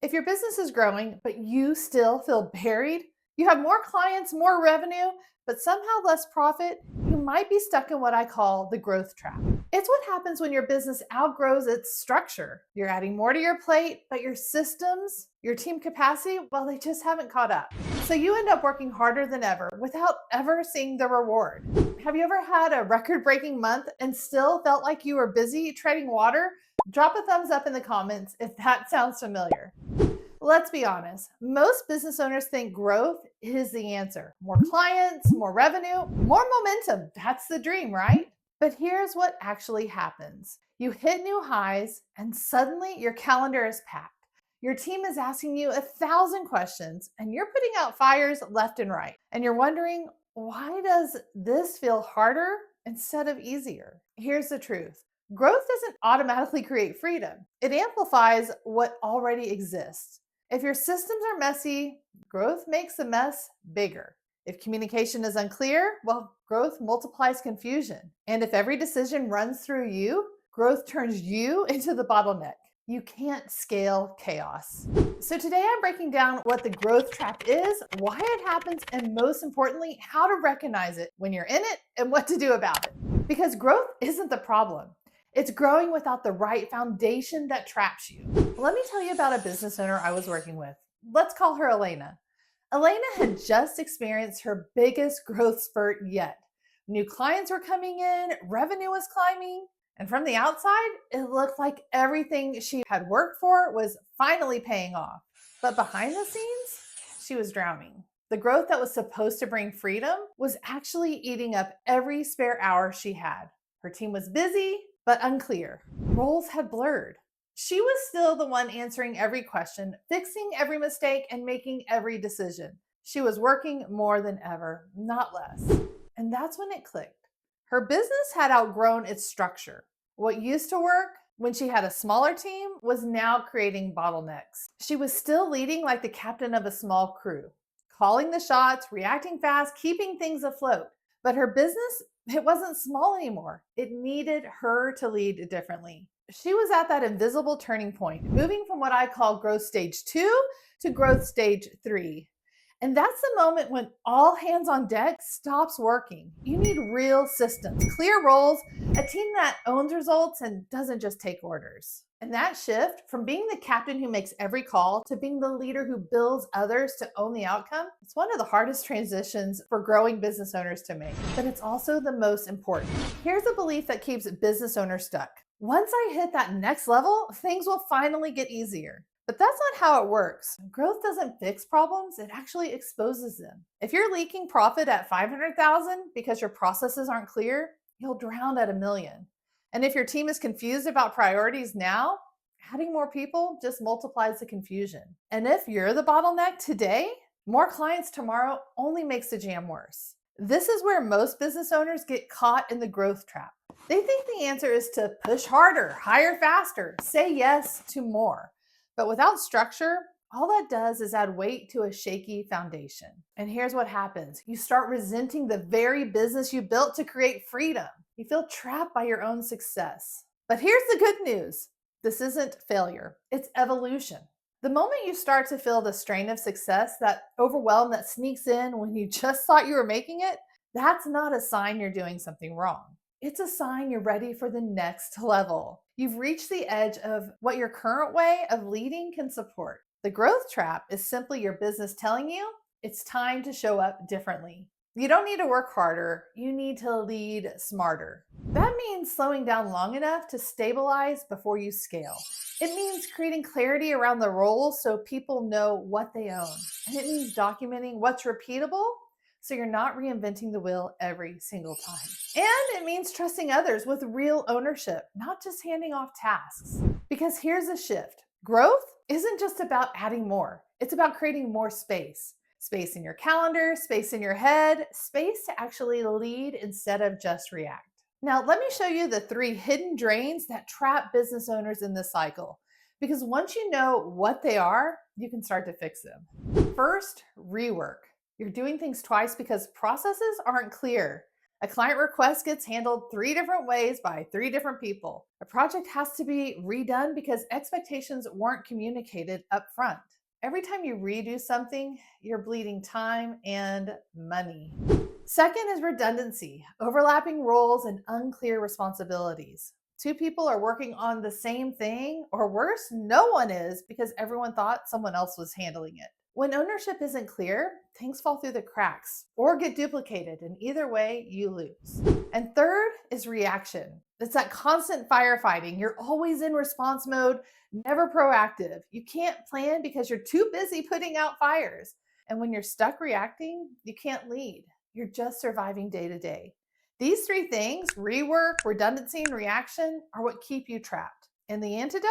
If your business is growing, but you still feel buried, you have more clients, more revenue, but somehow less profit, you might be stuck in what I call the growth trap. It's what happens when your business outgrows its structure. You're adding more to your plate, but your systems, your team capacity, well, they just haven't caught up. So you end up working harder than ever without ever seeing the reward. Have you ever had a record breaking month and still felt like you were busy treading water? Drop a thumbs up in the comments if that sounds familiar. Let's be honest, most business owners think growth is the answer. More clients, more revenue, more momentum. That's the dream, right? But here's what actually happens: you hit new highs, and suddenly your calendar is packed. Your team is asking you 1,000 questions, and you're putting out fires left and right. And you're wondering, why does this feel harder instead of easier? Here's the truth: growth doesn't automatically create freedom, it amplifies what already exists. If your systems are messy, growth makes the mess bigger. If communication is unclear, well, growth multiplies confusion. And if every decision runs through you, growth turns you into the bottleneck. You can't scale chaos. So today I'm breaking down what the growth trap is, why it happens, and most importantly, how to recognize it when you're in it and what to do about it. Because growth isn't the problem. It's growing without the right foundation that traps you. Let me tell you about a business owner I was working with. Let's call her Elena. Elena had just experienced her biggest growth spurt yet. New clients were coming in, revenue was climbing, and from the outside, it looked like everything she had worked for was finally paying off. But behind the scenes, she was drowning. The growth that was supposed to bring freedom was actually eating up every spare hour she had. Her team was busy, but unclear. Roles had blurred. She was still the one answering every question, fixing every mistake, and making every decision. She was working more than ever, not less. And that's when it clicked. Her business had outgrown its structure. What used to work when she had a smaller team was now creating bottlenecks. She was still leading like the captain of a small crew, calling the shots, reacting fast, keeping things afloat. But her business, it wasn't small anymore. It needed her to lead differently. She was at that invisible turning point, moving from what I call growth stage 2 to growth stage 3. And that's the moment when all hands on deck stops working. You need real systems, clear roles, a team that owns results and doesn't just take orders. And that shift from being the captain who makes every call to being the leader who builds others to own the outcome, it's one of the hardest transitions for growing business owners to make, but it's also the most important. Here's a belief that keeps business owners stuck: once I hit that next level, things will finally get easier. But that's not how it works. Growth doesn't fix problems, it actually exposes them. If you're leaking profit at 500,000 because your processes aren't clear, you'll drown at 1 million. And if your team is confused about priorities now, adding more people just multiplies the confusion. And if you're the bottleneck today, more clients tomorrow only makes the jam worse. This is where most business owners get caught in the growth trap. They think the answer is to push harder, hire faster, say yes to more. But without structure, all that does is add weight to a shaky foundation. And here's what happens: you start resenting the very business you built to create freedom. You feel trapped by your own success. But here's the good news: this isn't failure, it's evolution. The moment you start to feel the strain of success, that overwhelm that sneaks in when you just thought you were making it, that's not a sign you're doing something wrong. It's a sign you're ready for the next level. You've reached the edge of what your current way of leading can support. The growth trap is simply your business telling you it's time to show up differently. You don't need to work harder, you need to lead smarter. That means slowing down long enough to stabilize before you scale. It means creating clarity around the roles so people know what they own. And it means documenting what's repeatable so you're not reinventing the wheel every single time. And it means trusting others with real ownership, not just handing off tasks. Because here's the shift: growth isn't just about adding more, it's about creating more space. Space in your calendar, space in your head, space to actually lead instead of just react. Now, let me show you the 3 hidden drains that trap business owners in this cycle. Because once you know what they are, you can start to fix them. First, rework. You're doing things twice because processes aren't clear. A client request gets handled 3 different ways by 3 different people. A project has to be redone because expectations weren't communicated up front. Every time you redo something, you're bleeding time and money. Second is redundancy, overlapping roles and unclear responsibilities. 2 people are working on the same thing, or worse, no one is because everyone thought someone else was handling it. When ownership isn't clear, things fall through the cracks or get duplicated, and either way, you lose. And third is reaction. It's that constant firefighting. You're always in response mode, never proactive. You can't plan because you're too busy putting out fires. And when you're stuck reacting, you can't lead. You're just surviving day to day. These 3 things, rework, redundancy, and reaction, are what keep you trapped. And the antidote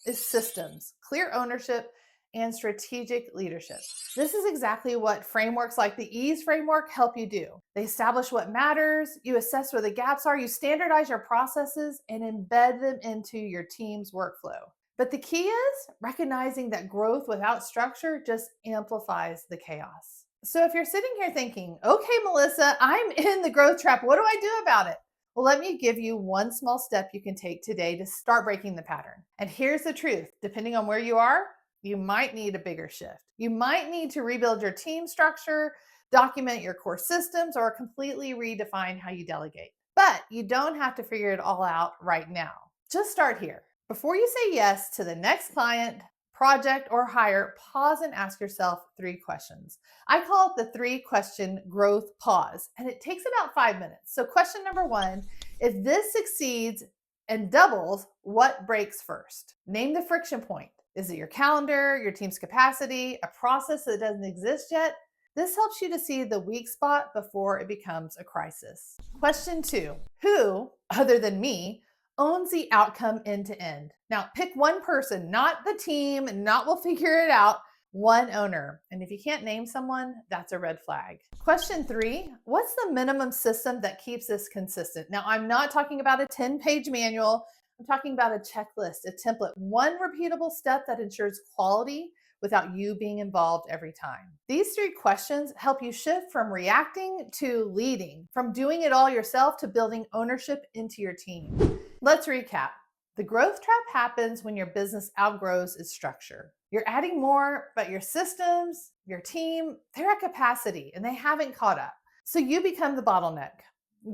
is systems, clear ownership, and strategic leadership. This is exactly what frameworks like the EASE framework help you do. They establish what matters, you assess where the gaps are, you standardize your processes, and embed them into your team's workflow. But the key is recognizing that growth without structure just amplifies the chaos. So if you're sitting here thinking, okay, Melissa, I'm in the growth trap, what do I do about it? Well, let me give you one small step you can take today to start breaking the pattern. And here's the truth, depending on where you are, you might need a bigger shift. You might need to rebuild your team structure, document your core systems, or completely redefine how you delegate. But you don't have to figure it all out right now. Just start here. Before you say yes to the next client, project, or hire, pause and ask yourself 3 questions. I call it the 3-question growth pause, and it takes about 5 minutes. So question number 1, if this succeeds and doubles, what breaks first? Name the friction point. Is it your calendar, your team's capacity, a process that doesn't exist yet? This helps you to see the weak spot before it becomes a crisis. Question 2, who, other than me, owns the outcome end to end? Now, pick one person, not the team, not we'll figure it out, one owner. And if you can't name someone, that's a red flag. Question 3, what's the minimum system that keeps this consistent? Now, I'm not talking about a 10-page manual. I'm talking about a checklist, a template, one repeatable step that ensures quality without you being involved every time. These 3 questions help you shift from reacting to leading, from doing it all yourself to building ownership into your team. Let's recap. The growth trap happens when your business outgrows its structure. You're adding more, but your systems, your team, they're at capacity and they haven't caught up. So you become the bottleneck.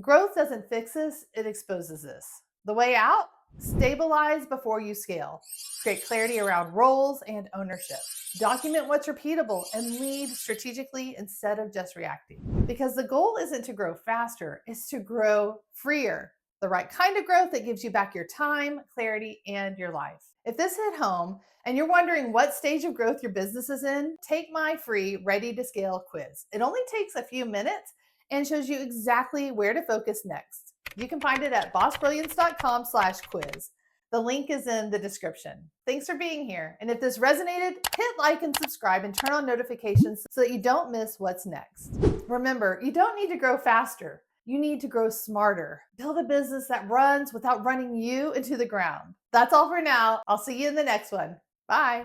Growth doesn't fix this, it exposes this. The way out? Stabilize before you scale. Create clarity around roles and ownership. Document what's repeatable and lead strategically instead of just reacting. Because the goal isn't to grow faster, it's to grow freer. The right kind of growth that gives you back your time, clarity, and your life. If this hit home and you're wondering what stage of growth your business is in, take my free Ready to Scale quiz. It only takes a few minutes and shows you exactly where to focus next. You can find it at bossbrilliance.com/quiz. The link is in the description. Thanks for being here. And if this resonated, hit like and subscribe and turn on notifications so that you don't miss what's next. Remember, you don't need to grow faster. You need to grow smarter. Build a business that runs without running you into the ground. That's all for now. I'll see you in the next one. Bye.